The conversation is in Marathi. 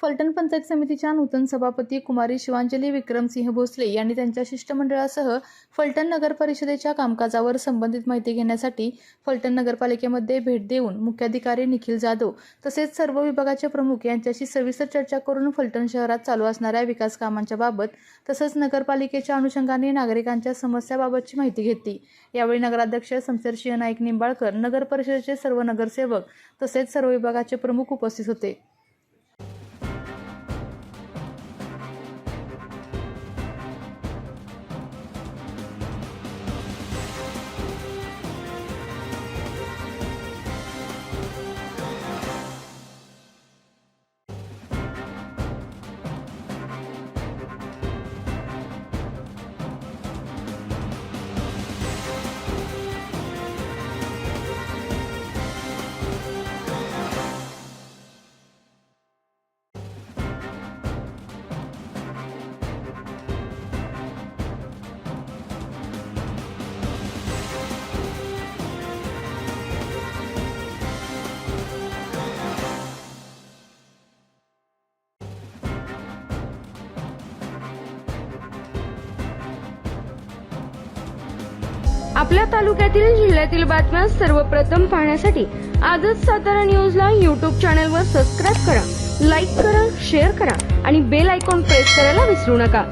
फलटण पंचायत समितीच्या नूतन सभापती कुमारी शिवांजली विक्रमसिंह भोसले यांनी त्यांच्या शिष्टमंडळासह फलटण नगर परिषदेच्या कामकाजावर संबंधित माहिती घेण्यासाठी फलटण नगरपालिकेमध्ये भेट देऊन मुख्याधिकारी निखिल जाधव तसेच सर्व विभागाचे प्रमुख यांच्याशी सविस्तर चर्चा करून फलटण शहरात चालू असणाऱ्या विकास कामांच्या बाबत तसंच नगरपालिकेच्या अनुषंगाने नागरिकांच्या समस्याबाबतची माहिती घेतली। यावेळी नगराध्यक्ष शमशेर नाईक निंबाळकर, नगर परिषदेचे सर्व नगरसेवक तसेच सर्व विभागाचे प्रमुख उपस्थित होते। आपल्या तालुक्यातील जिल्ह्यातील बातम्या सर्वप्रथम पाहण्यासाठी आजच सातारा न्यूजला YouTube चॅनलवर सबस्क्राइब करा, लाईक करा, शेअर करा आणि बेल आयकॉन प्रेस करायला विसरू नका।